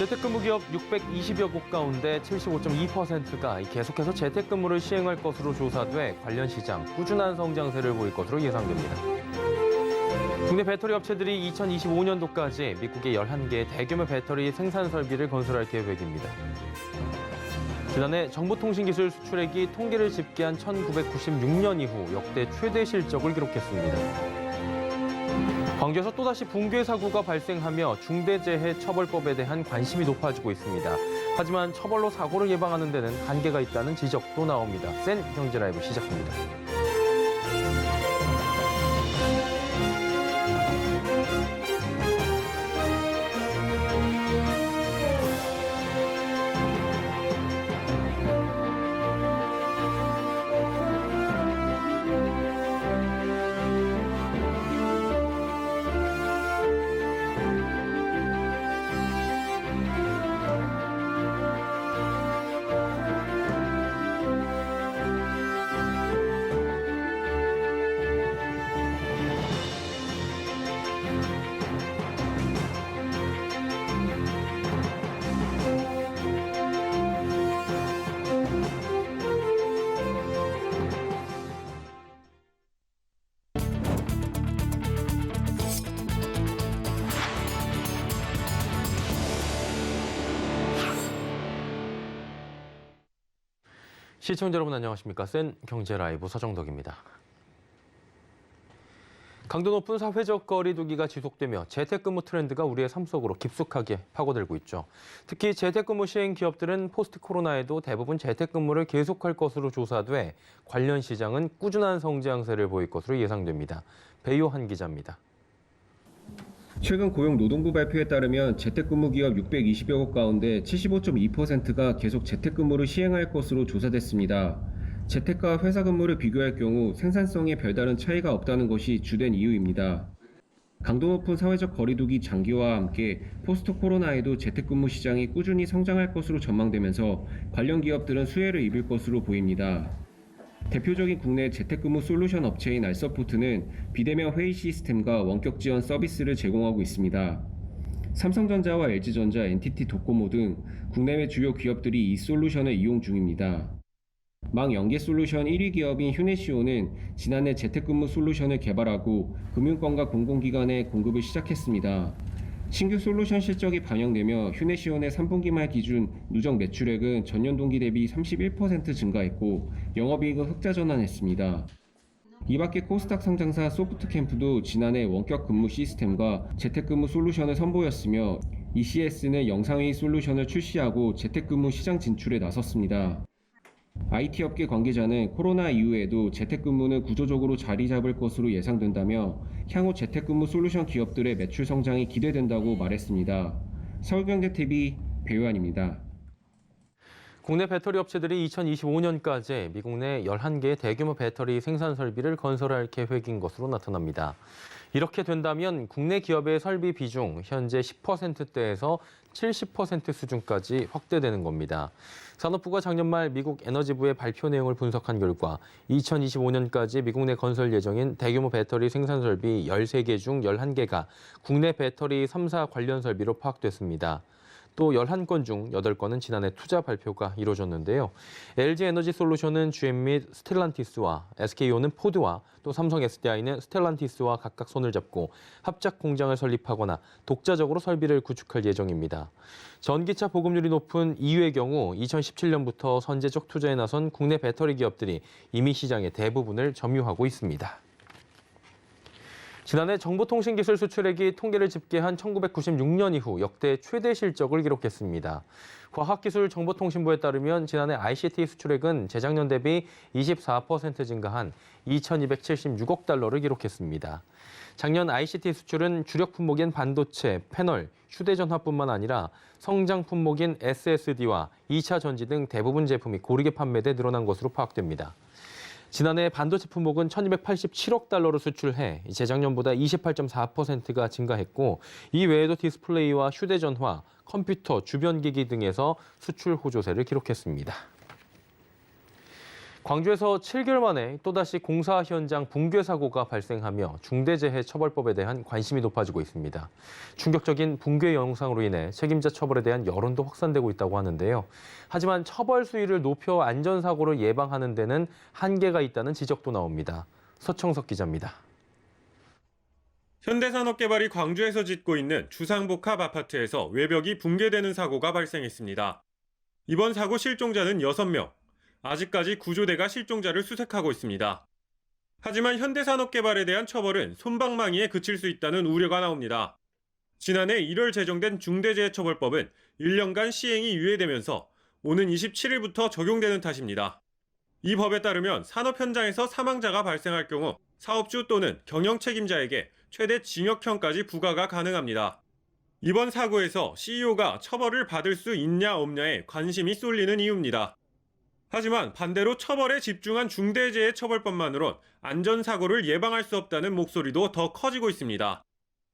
재택근무 기업 620여 곳 가운데 75.2%가 계속해서 재택근무를 시행할 것으로 조사돼 관련 시장 꾸준한 성장세를 보일 것으로 예상됩니다. 국내 배터리 업체들이 2025년도까지 미국의 11개의 대규모 배터리 생산 설비를 건설할 계획입니다. 지난해 정보통신기술 수출액이 통계를 집계한 1996년 이후 역대 최대 실적을 기록했습니다. 광주에서 또다시 붕괴 사고가 발생하며 중대재해처벌법에 대한 관심이 높아지고 있습니다. 하지만 처벌로 사고를 예방하는 데는 한계가 있다는 지적도 나옵니다. 센 경제 라이브 시작합니다. 시청자 여러분 안녕하십니까? 센 경제 라이브 서정덕입니다. 강도 높은 사회적 거리 두기가 지속되며 재택근무 트렌드가 우리의 삶 속으로 깊숙하게 파고들고 있죠. 특히 재택근무 시행 기업들은 포스트 코로나에도 대부분 재택근무를 계속할 것으로 조사돼 관련 시장은 꾸준한 성장세를 보일 것으로 예상됩니다. 배요한 기자입니다. 최근 고용노동부 발표에 따르면 재택근무 기업 620여 곳 가운데 75.2%가 계속 재택근무를 시행할 것으로 조사됐습니다. 재택과 회사 근무를 비교할 경우 생산성에 별다른 차이가 없다는 것이 주된 이유입니다. 강도 높은 사회적 거리두기 장기화와 함께 포스트 코로나에도 재택근무 시장이 꾸준히 성장할 것으로 전망되면서 관련 기업들은 수혜를 입을 것으로 보입니다. 대표적인 국내 재택근무 솔루션 업체인 알서포트는 비대면 회의 시스템과 원격 지원 서비스를 제공하고 있습니다. 삼성전자와 LG전자, NTT 도코모 등 국내외 주요 기업들이 이 솔루션을 이용 중입니다. 망 연계 솔루션 1위 기업인 휴네시오는 지난해 재택근무 솔루션을 개발하고 금융권과 공공기관에 공급을 시작했습니다. 신규 솔루션 실적이 반영되며 휴네시오 내 3분기 말 기준 누적 매출액은 전년 동기 대비 31% 증가했고 영업이익은 흑자 전환했습니다. 이 밖에 코스닥 상장사 소프트캠프도 지난해 원격 근무 시스템과 재택근무 솔루션을 선보였으며 ECS는 영상회의 솔루션을 출시하고 재택근무 시장 진출에 나섰습니다. IT 업계 관계자는 코로나 이후에도 재택근무는 구조적으로 자리 잡을 것으로 예상된다며 향후 재택근무 솔루션 기업들의 매출 성장이 기대된다고 말했습니다. 서울경제TV 배요한입니다. 국내 배터리 업체들이 2025년까지 미국 내 11개의 대규모 배터리 생산 설비를 건설할 계획인 것으로 나타납니다. 이렇게 된다면 국내 기업의 설비 비중 현재 10%대에서 70% 수준까지 확대되는 겁니다. 산업부가 작년 말 미국 에너지부의 발표 내용을 분석한 결과 2025년까지 미국 내 건설 예정인 대규모 배터리 생산 설비 13개 중 11개가 국내 배터리 3사 관련 설비로 파악됐습니다. 또 11건 중 8건은 지난해 투자 발표가 이루어졌는데요. LG에너지솔루션은 GM 및 스텔란티스와 SK온은 포드와 또 삼성 SDI는 스텔란티스와 각각 손을 잡고 합작 공장을 설립하거나 독자적으로 설비를 구축할 예정입니다. 전기차 보급률이 높은 EU의 경우 2017년부터 선제적 투자에 나선 국내 배터리 기업들이 이미 시장의 대부분을 점유하고 있습니다. 지난해 정보통신기술 수출액이 통계를 집계한 1996년 이후 역대 최대 실적을 기록했습니다. 과학기술정보통신부에 따르면 지난해 ICT 수출액은 재작년 대비 24% 증가한 2,276억 달러를 기록했습니다. 작년 ICT 수출은 주력 품목인 반도체, 패널, 휴대전화뿐만 아니라 성장 품목인 SSD와 2차 전지 등 대부분 제품이 고르게 판매돼 늘어난 것으로 파악됩니다. 지난해 반도체 품목은 1,287억 달러로 수출해 재작년보다 28.4%가 증가했고 이 외에도 디스플레이와 휴대전화, 컴퓨터, 주변기기 등에서 수출 호조세를 기록했습니다. 광주에서 7개월 만에 또다시 공사 현장 붕괴 사고가 발생하며 중대재해처벌법에 대한 관심이 높아지고 있습니다. 충격적인 붕괴 영상으로 인해 책임자 처벌에 대한 여론도 확산되고 있다고 하는데요. 하지만 처벌 수위를 높여 안전사고를 예방하는 데는 한계가 있다는 지적도 나옵니다. 서청석 기자입니다. 현대산업개발이 광주에서 짓고 있는 주상복합 아파트에서 외벽이 붕괴되는 사고가 발생했습니다. 이번 사고 실종자는 6명. 아직까지 구조대가 실종자를 수색하고 있습니다. 하지만 현대산업개발에 대한 처벌은 솜방망이에 그칠 수 있다는 우려가 나옵니다. 지난해 1월 제정된 중대재해처벌법은 1년간 시행이 유예되면서 오는 27일부터 적용되는 탓입니다. 이 법에 따르면 산업 현장에서 사망자가 발생할 경우 사업주 또는 경영 책임자에게 최대 징역형까지 부과가 가능합니다. 이번 사고에서 CEO가 처벌을 받을 수 있냐 없냐에 관심이 쏠리는 이유입니다. 하지만 반대로 처벌에 집중한 중대재해처벌법만으론 안전사고를 예방할 수 없다는 목소리도 더 커지고 있습니다.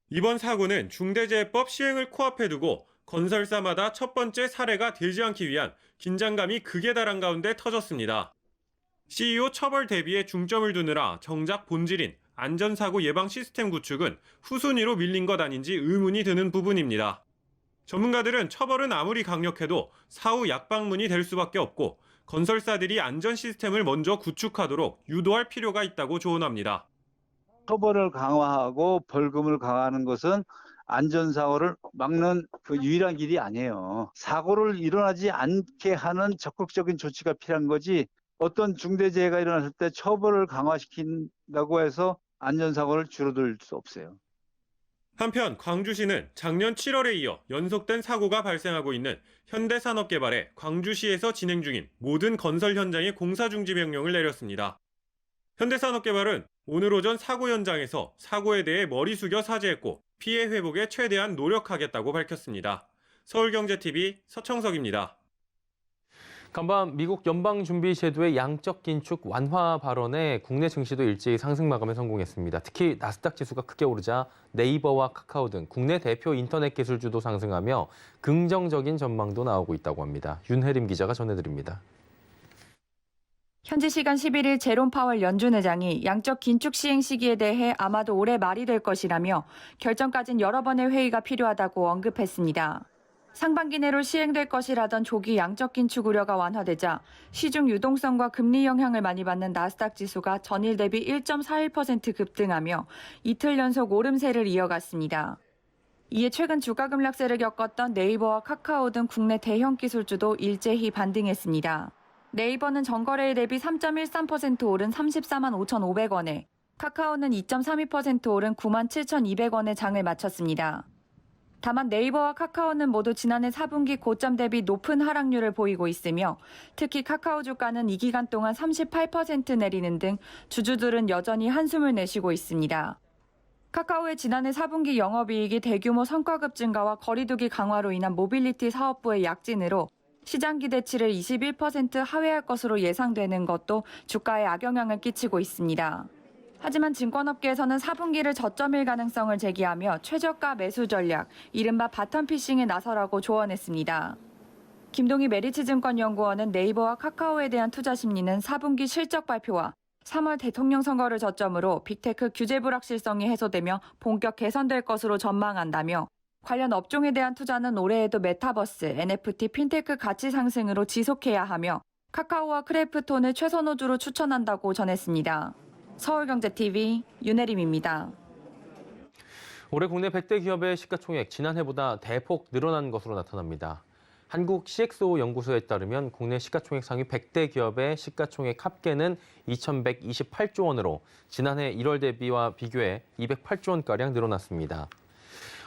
이번 사고는 중대재해법 시행을 코앞에 두고 건설사마다 첫 번째 사례가 되지 않기 위한 긴장감이 극에 달한 가운데 터졌습니다. CEO 처벌 대비에 중점을 두느라 정작 본질인 안전사고 예방 시스템 구축은 후순위로 밀린 것 아닌지 의문이 드는 부분입니다. 전문가들은 처벌은 아무리 강력해도 사후 약방문이 될 수밖에 없고 건설사들이 안전 시스템을 먼저 구축하도록 유도할 필요가 있다고 조언합니다. 처벌을 강화하고 벌금을 강화하는 것은 안전사고를 막는 그 유일한 길이 아니에요. 사고를 일어나지 않게 하는 적극적인 조치가 필요한 거지 어떤 중대재해가 일어났을 때 처벌을 강화시킨다고 해서 안전사고를 줄어들 수 없어요. 한편 광주시는 작년 7월에 이어 연속된 사고가 발생하고 있는 현대산업개발에 광주시에서 진행 중인 모든 건설 현장에 공사중지 명령을 내렸습니다. 현대산업개발은 오늘 오전 사고 현장에서 사고에 대해 머리 숙여 사죄했고 피해 회복에 최대한 노력하겠다고 밝혔습니다. 서울경제TV 서청석입니다. 간밤 미국 연방준비제도의 양적 긴축 완화 발언에 국내 증시도 일제히 상승 마감에 성공했습니다. 특히 나스닥 지수가 크게 오르자 네이버와 카카오 등 국내 대표 인터넷 기술주도 상승하며 긍정적인 전망도 나오고 있다고 합니다. 윤혜림 기자가 전해드립니다. 현지 시간 11일 제롬 파월 연준 의장이 양적 긴축 시행 시기에 대해 아마도 올해 말이 될 것이라며 결정까진 여러 번의 회의가 필요하다고 언급했습니다. 상반기 내로 시행될 것이라던 조기 양적 긴축 우려가 완화되자 시중 유동성과 금리 영향을 많이 받는 나스닥 지수가 전일 대비 1.41% 급등하며 이틀 연속 오름세를 이어갔습니다. 이에 최근 주가 급락세를 겪었던 네이버와 카카오 등 국내 대형 기술주도 일제히 반등했습니다. 네이버는 전거래일 대비 3.13% 오른 34만 5,500원에, 카카오는 2.32% 오른 9만 7,200원에 장을 마쳤습니다. 다만 네이버와 카카오는 모두 지난해 4분기 고점 대비 높은 하락률을 보이고 있으며 특히 카카오 주가는 이 기간 동안 38% 내리는 등 주주들은 여전히 한숨을 내쉬고 있습니다. 카카오의 지난해 4분기 영업이익이 대규모 성과급 증가와 거리두기 강화로 인한 모빌리티 사업부의 약진으로 시장 기대치를 21% 하회할 것으로 예상되는 것도 주가에 악영향을 끼치고 있습니다. 하지만 증권업계에서는 4분기를 저점일 가능성을 제기하며 최저가 매수 전략, 이른바 바텀피싱에 나서라고 조언했습니다. 김동희 메리츠증권연구원은 네이버와 카카오에 대한 투자 심리는 4분기 실적 발표와 3월 대통령 선거를 저점으로 빅테크 규제 불확실성이 해소되며 본격 개선될 것으로 전망한다며 관련 업종에 대한 투자는 올해에도 메타버스, NFT, 핀테크 가치 상승으로 지속해야 하며 카카오와 크래프톤을 최선호주로 추천한다고 전했습니다. 서울경제TV 윤혜림입니다. 올해 국내 100대 기업의 시가총액 지난해보다 대폭 늘어난 것으로 나타납니다. 한국 CXO 연구소에 따르면 국내 시가총액 상위 100대 기업의 시가총액 합계는 2,128조 원으로 지난해 1월 대비와 비교해 208조 원가량 늘어났습니다.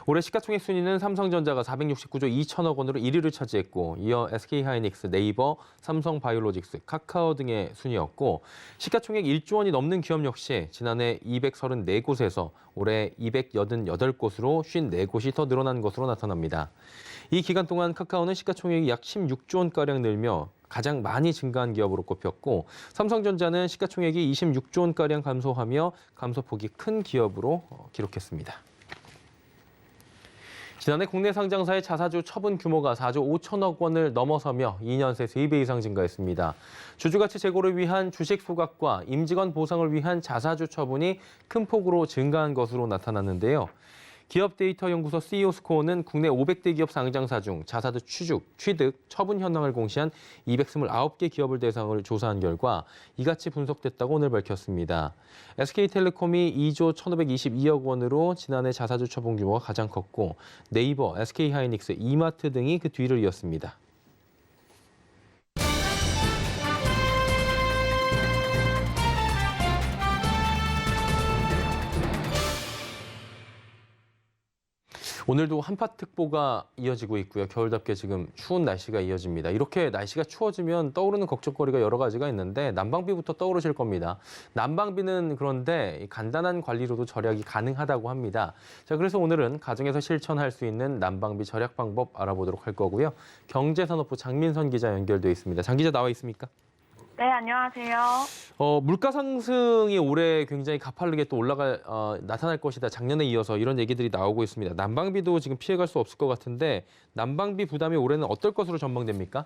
올해 시가총액 순위는 삼성전자가 469조 2천억 원으로 1위를 차지했고 이어 SK하이닉스, 네이버, 삼성바이오로직스, 카카오 등의 순이었고 시가총액 1조 원이 넘는 기업 역시 지난해 234곳에서 올해 288곳으로 54곳이 더 늘어난 것으로 나타납니다. 이 기간 동안 카카오는 시가총액이 약 16조 원가량 늘며 가장 많이 증가한 기업으로 꼽혔고 삼성전자는 시가총액이 26조 원가량 감소하며 감소폭이 큰 기업으로 기록했습니다. 지난해 국내 상장사의 자사주 처분 규모가 4조 5천억 원을 넘어서며 2년 새 3배 이상 증가했습니다. 주주가치 제고를 위한 주식 소각과 임직원 보상을 위한 자사주 처분이 큰 폭으로 증가한 것으로 나타났는데요. 기업데이터연구소 CEO 스코어는 국내 500대 기업 상장사 중 자사주 취득, 처분 현황을 공시한 229개 기업을 대상으로 조사한 결과 이같이 분석됐다고 오늘 밝혔습니다. SK텔레콤이 2조 1,522억 원으로 지난해 자사주 처분 규모가 가장 컸고 네이버, SK하이닉스, 이마트 등이 그 뒤를 이었습니다. 오늘도 한파특보가 이어지고 있고요. 겨울답게 지금 추운 날씨가 이어집니다. 이렇게 날씨가 추워지면 떠오르는 걱정거리가 여러 가지가 있는데 난방비부터 떠오르실 겁니다. 난방비는 그런데 간단한 관리로도 절약이 가능하다고 합니다. 자, 그래서 오늘은 가정에서 실천할 수 있는 난방비 절약 방법 알아보도록 할 거고요. 경제산업부 장민선 기자 연결돼 있습니다. 장 기자 나와 있습니까? 네, 안녕하세요. 물가 상승이 올해 굉장히 가파르게 또 나타날 것이다. 작년에 이어서 이런 얘기들이 나오고 있습니다. 난방비도 지금 피해갈 수 없을 것 같은데 난방비 부담이 올해는 어떨 것으로 전망됩니까?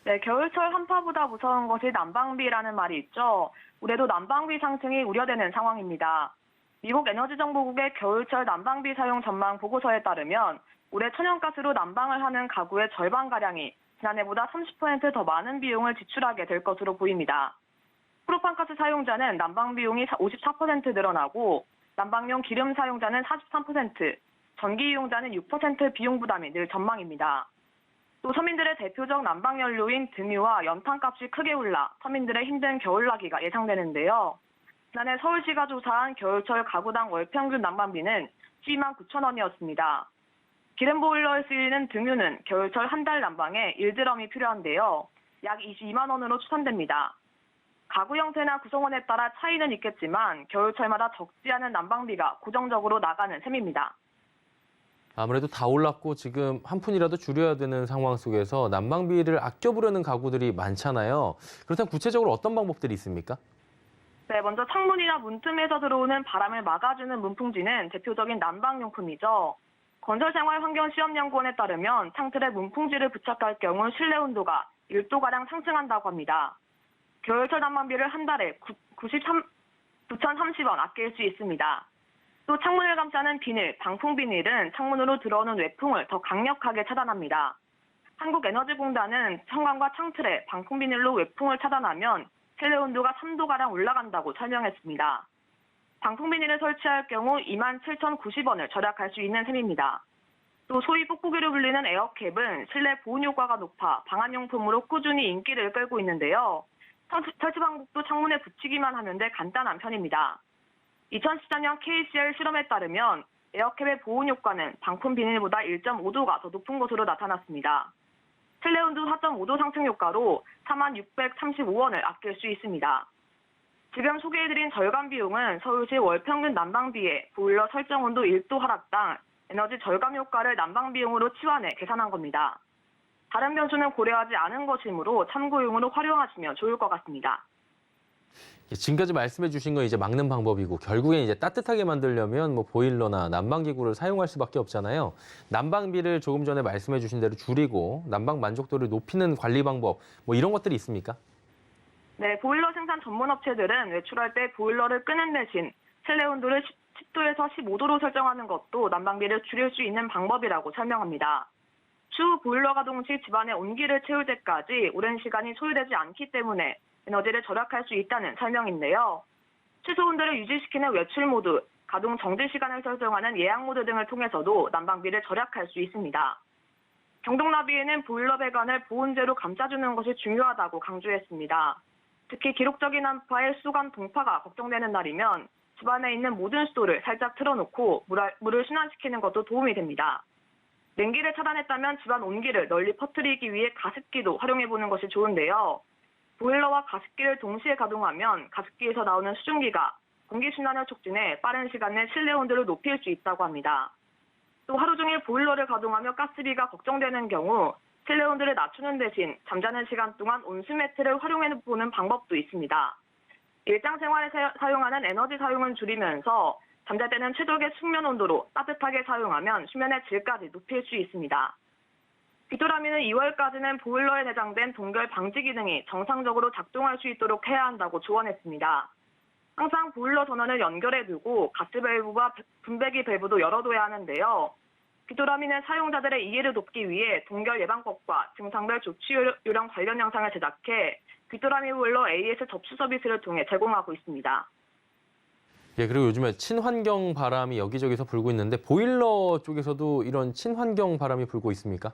네, 겨울철 한파보다 무서운 것이 난방비라는 말이 있죠. 올해도 난방비 상승이 우려되는 상황입니다. 미국 에너지정보국의 겨울철 난방비 사용 전망 보고서에 따르면 올해 천연가스로 난방을 하는 가구의 절반가량이 지난해보다 30% 더 많은 비용을 지출하게 될 것으로 보입니다. 프로판가스 사용자는 난방 비용이 54% 늘어나고 난방용 기름 사용자는 43%, 전기 이용자는 6% 비용 부담이 늘 전망입니다. 또 서민들의 대표적 난방 연료인 등유와 연탄값이 크게 올라 서민들의 힘든 겨울나기가 예상되는데요. 지난해 서울시가 조사한 겨울철 가구당 월 평균 난방비는 12만 9천 원이었습니다. 기름 보일러에 쓰이는 등유는 겨울철 한 달 난방에 1드럼이 필요한데요. 약 22만 원으로 추산됩니다. 가구 형태나 구성원에 따라 차이는 있겠지만 겨울철마다 적지 않은 난방비가 고정적으로 나가는 셈입니다. 아무래도 다 올랐고 지금 한 푼이라도 줄여야 되는 상황 속에서 난방비를 아껴보려는 가구들이 많잖아요. 그렇다면 구체적으로 어떤 방법들이 있습니까? 네, 먼저 창문이나 문틈에서 들어오는 바람을 막아주는 문풍지는 대표적인 난방용품이죠. 건설생활환경시험연구원에 따르면 창틀에 문풍지를 부착할 경우 실내 온도가 1도가량 상승한다고 합니다. 겨울철 난방비를 한 달에 9,030원 아낄 수 있습니다. 또 창문을 감싸는 비닐, 방풍 비닐은 창문으로 들어오는 외풍을 더 강력하게 차단합니다. 한국에너지공단은 현관과 창틀에 방풍 비닐로 외풍을 차단하면 실내 온도가 3도가량 올라간다고 설명했습니다. 방풍 비닐을 설치할 경우 27,090원을 절약할 수 있는 셈입니다. 또 소위 뽁뽁이로 불리는 에어캡은 실내 보온 효과가 높아 방한용품으로 꾸준히 인기를 끌고 있는데요. 설치 방법도 창문에 붙이기만 하면 돼 간단한 편입니다. 2014년 KCL 실험에 따르면 에어캡의 보온 효과는 방풍 비닐보다 1.5도가 더 높은 것으로 나타났습니다. 실내 온도 4.5도 상승 효과로 4635원을 아낄 수 있습니다. 지금 소개해드린 절감 비용은 서울시 월평균 난방비에 보일러 설정 온도 1도 하락당 에너지 절감 효과를 난방 비용으로 치환해 계산한 겁니다. 다른 변수는 고려하지 않은 것이므로 참고용으로 활용하시면 좋을 것 같습니다. 지금까지 말씀해 주신 건 이제 막는 방법이고 결국엔 이제 따뜻하게 만들려면 뭐 보일러나 난방기구를 사용할 수밖에 없잖아요. 난방비를 조금 전에 말씀해 주신 대로 줄이고 난방 만족도를 높이는 관리 방법 뭐 이런 것들이 있습니까? 네, 보일러 생산 전문 업체들은 외출할 때 보일러를 끄는 대신 실내 온도를 10도에서 15도로 설정하는 것도 난방비를 줄일 수 있는 방법이라고 설명합니다. 추후 보일러 가동 시 집안의 온기를 채울 때까지 오랜 시간이 소요되지 않기 때문에 에너지를 절약할 수 있다는 설명인데요. 최소 온도를 유지시키는 외출 모드, 가동 정지 시간을 설정하는 예약 모드 등을 통해서도 난방비를 절약할 수 있습니다. 경동나비에는 보일러 배관을 보온재로 감싸주는 것이 중요하다고 강조했습니다. 특히 기록적인 한파에 수감 동파가 걱정되는 날이면 집안에 있는 모든 수도를 살짝 틀어놓고 물을 순환시키는 것도 도움이 됩니다. 냉기를 차단했다면 집안 온기를 널리 퍼뜨리기 위해 가습기도 활용해보는 것이 좋은데요. 보일러와 가습기를 동시에 가동하면 가습기에서 나오는 수증기가 공기순환을 촉진해 빠른 시간 내 실내 온도를 높일 수 있다고 합니다. 또 하루 종일 보일러를 가동하며 가스비가 걱정되는 경우 실내 온도를 낮추는 대신 잠자는 시간 동안 온수 매트를 활용해보는 방법도 있습니다. 일상생활에 사용하는 에너지 사용은 줄이면서 잠잘 때는 최적의 숙면 온도로 따뜻하게 사용하면 수면의 질까지 높일 수 있습니다. 귀뚜라미는 2월까지는 보일러에 내장된 동결 방지 기능이 정상적으로 작동할 수 있도록 해야 한다고 조언했습니다. 항상 보일러 전원을 연결해두고 가스 밸브와 분배기 밸브도 열어둬야 하는데요. 귀뚜라미는 사용자들의 이해를 돕기 위해 동결 예방법과 증상별 조치 요령 관련 영상을 제작해 귀뚜라미 보일러 AS 접수 서비스를 통해 제공하고 있습니다. 예, 그리고 요즘에 친환경 바람이 여기저기서 불고 있는데 보일러 쪽에서도 이런 친환경 바람이 불고 있습니까?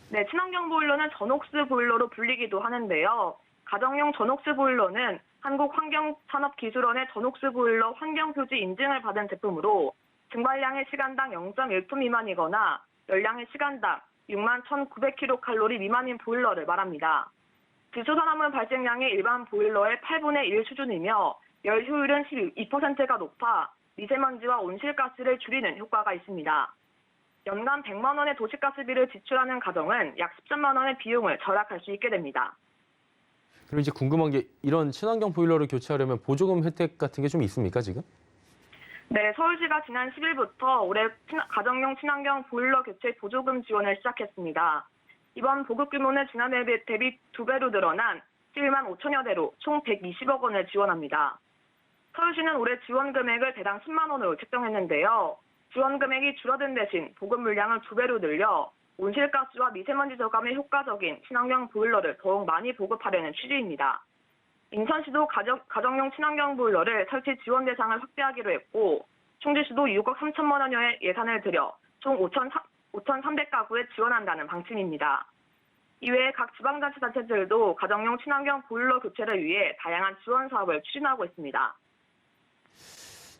네, 친환경 보일러는 전옥스 보일러로 불리기도 하는데요. 가정용 전옥스 보일러는 한국환경산업기술원의 전옥스 보일러 환경표지 인증을 받은 제품으로 증발량의 시간당 0.1톤 미만이거나 열량의 시간당 61,900kcal 미만인 보일러를 말합니다. 질소산화물 발생량이 일반 보일러의 8분의 1 수준이며 열 효율은 12%가 높아 미세먼지와 온실가스를 줄이는 효과가 있습니다. 연간 100만 원의 도시가스비를 지출하는 가정은 약 13만 원의 비용을 절약할 수 있게 됩니다. 그리고 이제 궁금한 게 이런 친환경 보일러를 교체하려면 보조금 혜택 같은 게 좀 있습니까, 지금? 네, 서울시가 지난 10일부터 올해 가정용 친환경 보일러 교체 보조금 지원을 시작했습니다. 이번 보급 규모는 지난해 대비 2배로 늘어난 11만 5천여 대로 총 120억 원을 지원합니다. 서울시는 올해 지원 금액을 대당 10만 원으로 책정했는데요. 지원 금액이 줄어든 대신 보급 물량을 2배로 늘려 온실가스와 미세먼지 저감에 효과적인 친환경 보일러를 더욱 많이 보급하려는 취지입니다. 인천시도 가정용 친환경 보일러를 설치 지원 대상을 확대하기로 했고 충주시도 6억 3천만 원여의 예산을 들여 총 5,300가구에 지원한다는 방침입니다. 이외에 각 지방자치단체들도 가정용 친환경 보일러 교체를 위해 다양한 지원 사업을 추진하고 있습니다.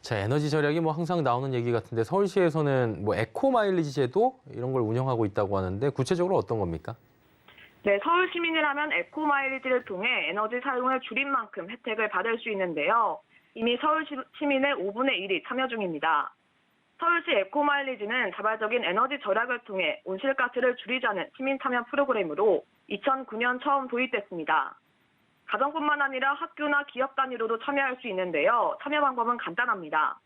자, 에너지 절약이 뭐 항상 나오는 얘기 같은데 서울시에서는 뭐 에코 마일리지 제도 이런 걸 운영하고 있다고 하는데 구체적으로 어떤 겁니까? 네, 서울 시민이라면 에코 마일리지를 통해 에너지 사용을 줄인 만큼 혜택을 받을 수 있는데요. 이미 서울 시민의 5분의 1이 참여 중입니다. 서울시 에코 마일리지는 자발적인 에너지 절약을 통해 온실가스를 줄이자는 시민 참여 프로그램으로 2009년 처음 도입됐습니다. 가정뿐만 아니라 학교나 기업 단위로도 참여할 수 있는데요. 참여 방법은 간단합니다.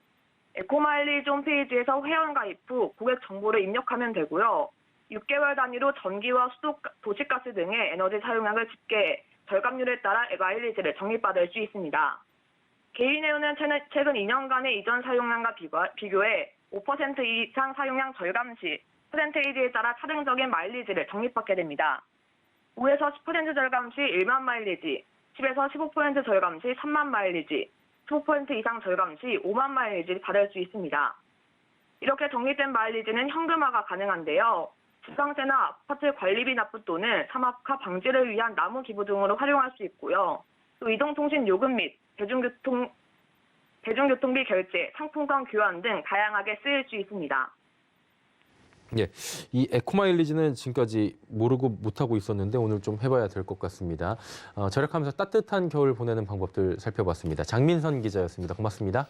에코마일리지 홈페이지에서 회원가입 후 고객 정보를 입력하면 되고요. 6개월 단위로 전기와 수도, 도시가스 등의 에너지 사용량을 집계해 절감률에 따라 마일리지를 적립받을 수 있습니다. 개인 회원은 최근 2년간의 이전 사용량과 비교해 5% 이상 사용량 절감 시 퍼센테이지에 따라 차등적인 마일리지를 적립받게 됩니다. 5에서 10% 절감 시 1만 마일리지, 10에서 15% 절감 시 3만 마일리지, 15% 이상 절감 시 5만 마일리지 받을 수 있습니다. 이렇게 적립된 마일리지는 현금화가 가능한데요. 지방세나 아파트 관리비 납부 또는 사막화 방지를 위한 나무 기부 등으로 활용할 수 있고요. 또 이동통신 요금 및 대중교통비 결제, 상품권 교환 등 다양하게 쓰일 수 있습니다. 예, 이 에코마일리지는 지금까지 모르고 못하고 있었는데 오늘 좀 해봐야 될 것 같습니다. 절약하면서 따뜻한 겨울 보내는 방법들 살펴봤습니다. 장민선 기자였습니다. 고맙습니다.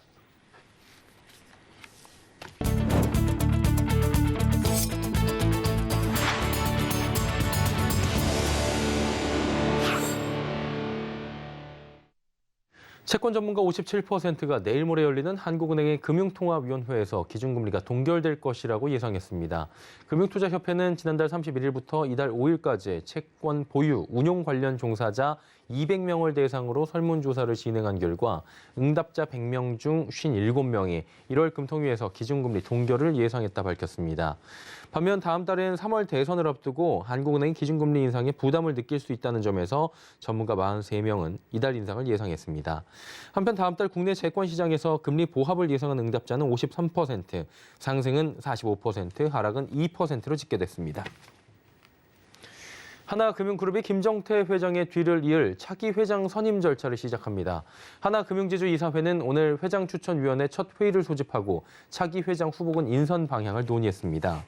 채권 전문가 57%가 내일 모레 열리는 한국은행의 금융통화위원회에서 기준금리가 동결될 것이라고 예상했습니다. 금융투자협회는 지난달 31일부터 이달 5일까지 채권 보유, 운용 관련 종사자 200명을 대상으로 설문조사를 진행한 결과 응답자 100명 중 57명이 1월 금통위에서 기준금리 동결을 예상했다 밝혔습니다. 반면 다음 달엔 3월 대선을 앞두고 한국은행이 기준금리 인상에 부담을 느낄 수 있다는 점에서 전문가 43명은 이달 인상을 예상했습니다. 한편 다음 달 국내 채권 시장에서 금리 보합을 예상한 응답자는 53%, 상승은 45%, 하락은 2%로 집계됐습니다. 하나금융그룹이 김정태 회장의 뒤를 이을 차기 회장 선임 절차를 시작합니다. 하나금융지주 이사회는 오늘 회장 추천위원회 첫 회의를 소집하고 차기 회장 후보군 인선 방향을 논의했습니다.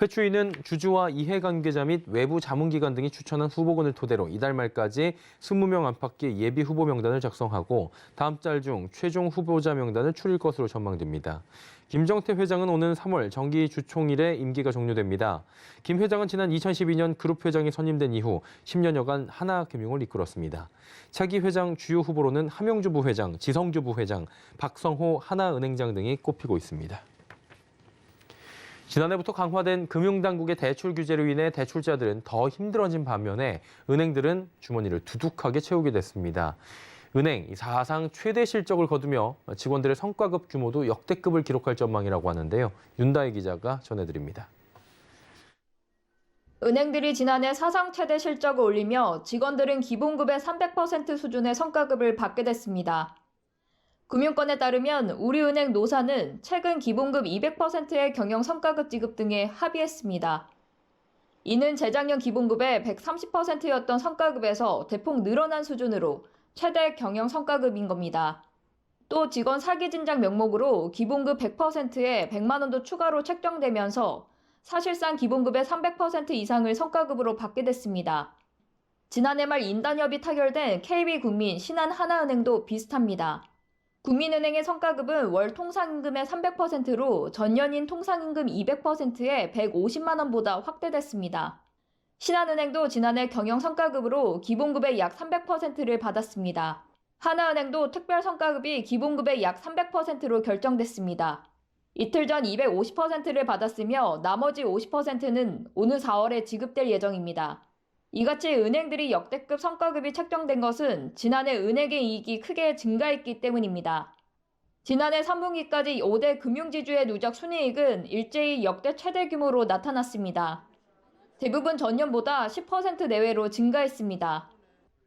회추위는 주주와 이해관계자 및 외부 자문기관 등이 추천한 후보군을 토대로 이달 말까지 20명 안팎의 예비 후보 명단을 작성하고 다음 달 중 최종 후보자 명단을 추릴 것으로 전망됩니다. 김정태 회장은 오는 3월 정기 주총일에 임기가 종료됩니다. 김 회장은 지난 2012년 그룹 회장에 선임된 이후 10년여간 하나금융을 이끌었습니다. 차기 회장 주요 후보로는 함영주 부회장, 지성주 부회장, 박성호 하나은행장 등이 꼽히고 있습니다. 지난해부터 강화된 금융당국의 대출 규제로 인해 대출자들은 더 힘들어진 반면에 은행들은 주머니를 두둑하게 채우게 됐습니다. 은행 사상 최대 실적을 거두며 직원들의 성과급 규모도 역대급을 기록할 전망이라고 하는데요. 윤다혜 기자가 전해드립니다. 은행들이 지난해 사상 최대 실적을 올리며 직원들은 기본급의 300% 수준의 성과급을 받게 됐습니다. 금융권에 따르면 우리은행 노사는 최근 기본급 200%의 경영 성과급 지급 등에 합의했습니다. 이는 재작년 기본급의 130%였던 성과급에서 대폭 늘어난 수준으로 최대 경영 성과급인 겁니다. 또 직원 사기 진작 명목으로 기본급 100%에 100만 원도 추가로 책정되면서 사실상 기본급의 300% 이상을 성과급으로 받게 됐습니다. 지난해 말 인단협이 타결된 KB국민, 신한하나은행도 비슷합니다. 국민은행의 성과급은 월 통상임금의 300%로 전년인 통상임금 200%에 150만 원보다 확대됐습니다. 신한은행도 지난해 경영 성과급으로 기본급의 약 300%를 받았습니다. 하나은행도 특별 성과급이 기본급의 약 300%로 결정됐습니다. 이틀 전 250%를 받았으며 나머지 50%는 오는 4월에 지급될 예정입니다. 이같이 은행들이 역대급 성과급이 책정된 것은 지난해 은행의 이익이 크게 증가했기 때문입니다. 지난해 3분기까지 5대 금융지주의 누적 순이익은 일제히 역대 최대 규모로 나타났습니다. 대부분 전년보다 10% 내외로 증가했습니다.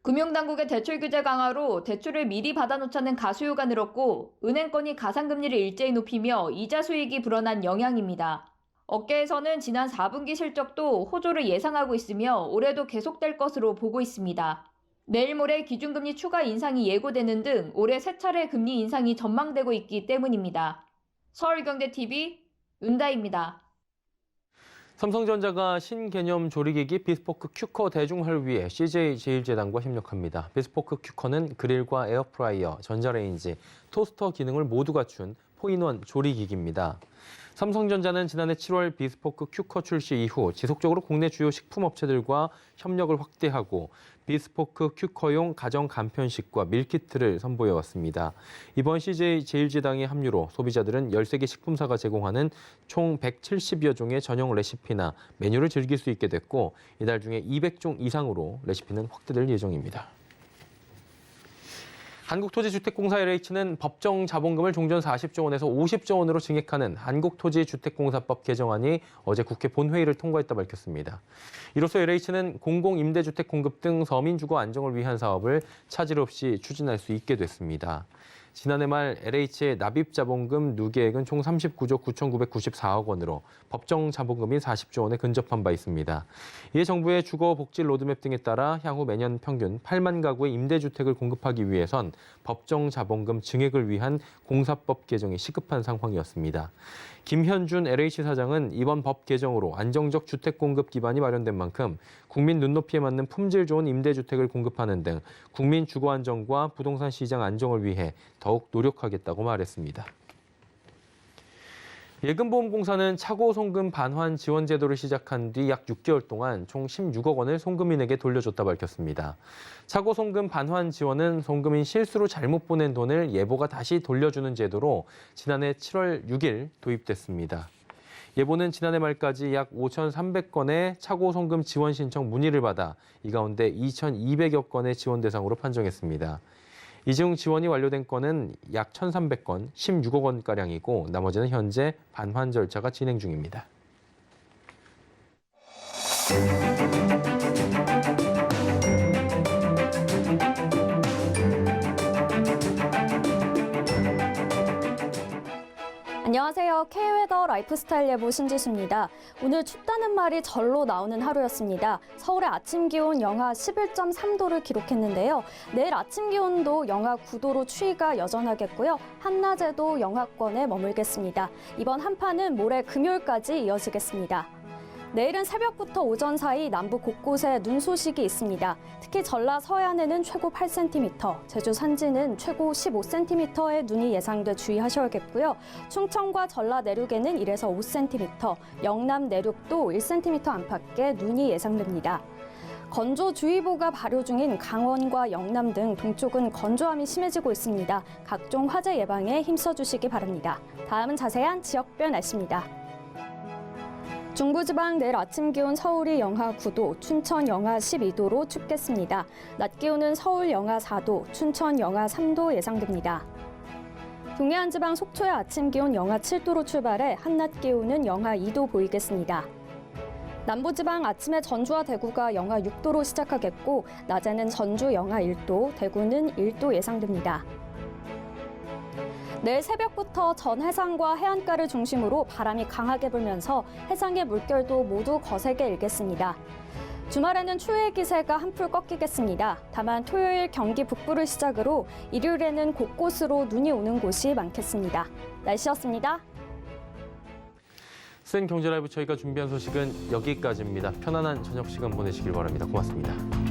금융당국의 대출 규제 강화로 대출을 미리 받아놓자는 가수요가 늘었고 은행권이 가상금리를 일제히 높이며 이자 수익이 불어난 영향입니다. 업계에서는 지난 4분기 실적도 호조를 예상하고 있으며 올해도 계속될 것으로 보고 있습니다. 내일 모레 기준금리 추가 인상이 예고되는 등 올해 3차례 금리 인상이 전망되고 있기 때문입니다. 서울경제TV 윤다희입니다. 삼성전자가 신개념 조리기기 비스포크 큐커 대중화를 위해 CJ-제일제당과 협력합니다. 비스포크 큐커는 그릴과 에어프라이어, 전자레인지, 토스터 기능을 모두 갖춘 포인원 조리기기입니다. 삼성전자는 지난해 7월 비스포크 큐커 출시 이후 지속적으로 국내 주요 식품업체들과 협력을 확대하고 비스포크 큐커용 가정 간편식과 밀키트를 선보여왔습니다. 이번 CJ-제일제당의 합류로 소비자들은 13개 식품사가 제공하는 총 170여 종의 전용 레시피나 메뉴를 즐길 수 있게 됐고 이달 중에 200종 이상으로 레시피는 확대될 예정입니다. 한국토지주택공사 LH는 법정 자본금을 종전 40조 원에서 50조 원으로 증액하는 한국토지주택공사법 개정안이 어제 국회 본회의를 통과했다 밝혔습니다. 이로써 LH는 공공임대주택 공급 등 서민주거 안정을 위한 사업을 차질 없이 추진할 수 있게 됐습니다. 지난해 말 LH의 납입자본금 누계액은 총 39조 9,994억 원으로 법정 자본금이 40조 원에 근접한 바 있습니다. 이에 정부의 주거복지 로드맵 등에 따라 향후 매년 평균 8만 가구의 임대주택을 공급하기 위해선 법정 자본금 증액을 위한 공사법 개정이 시급한 상황이었습니다. 김현준 LH 사장은 이번 법 개정으로 안정적 주택 공급 기반이 마련된 만큼 국민 눈높이에 맞는 품질 좋은 임대주택을 공급하는 등 국민 주거 안정과 부동산 시장 안정을 위해 더욱 노력하겠다고 말했습니다. 예금보험공사는 차고 송금 반환 지원 제도를 시작한 뒤 약 6개월 동안 총 16억 원을 송금인에게 돌려줬다 밝혔습니다. 차고 송금 반환 지원은 송금인 실수로 잘못 보낸 돈을 예보가 다시 돌려주는 제도로 지난해 7월 6일 도입됐습니다. 예보는 지난해 말까지 약 5,300건의 차고 송금 지원 신청 문의를 받아 이 가운데 2,200여 건의 지원 대상으로 판정했습니다. 이 중 지원이 완료된 건은 약 1,300건, 16억 원가량이고 나머지는 현재 반환 절차가 진행 중입니다. 안녕하세요. K웨더 라이프스타일 예보 신지수입니다. 오늘 춥다는 말이 절로 나오는 하루였습니다. 서울의 아침 기온 영하 11.3도를 기록했는데요. 내일 아침 기온도 영하 9도로 추위가 여전하겠고요. 한낮에도 영하권에 머물겠습니다. 이번 한파는 모레 금요일까지 이어지겠습니다. 내일은 새벽부터 오전 사이 남부 곳곳에 눈 소식이 있습니다. 특히 전라 서해안에는 최고 8cm, 제주 산지는 최고 15cm의 눈이 예상돼 주의하셔야겠고요. 충청과 전라 내륙에는 1에서 5cm, 영남 내륙도 1cm 안팎의 눈이 예상됩니다. 건조주의보가 발효 중인 강원과 영남 등 동쪽은 건조함이 심해지고 있습니다. 각종 화재 예방에 힘써주시기 바랍니다. 다음은 자세한 지역별 날씨입니다. 중부지방 내일 아침 기온 서울이 영하 9도, 춘천 영하 12도로 춥겠습니다. 낮 기온은 서울 영하 4도, 춘천 영하 3도 예상됩니다. 동해안 지방 속초의 아침 기온 영하 7도로 출발해 한낮 기온은 영하 2도 보이겠습니다. 남부지방 아침에 전주와 대구가 영하 6도로 시작하겠고 낮에는 전주 영하 1도, 대구는 1도 예상됩니다. 내일 새벽부터 전 해상과 해안가를 중심으로 바람이 강하게 불면서 해상의 물결도 모두 거세게 일겠습니다. 주말에는 추위의 기세가 한풀 꺾이겠습니다. 다만 토요일 경기 북부를 시작으로 일요일에는 곳곳으로 눈이 오는 곳이 많겠습니다. 날씨였습니다. 센 경제 라이브 저희가 준비한 소식은 여기까지입니다. 편안한 저녁 시간 보내시길 바랍니다. 고맙습니다.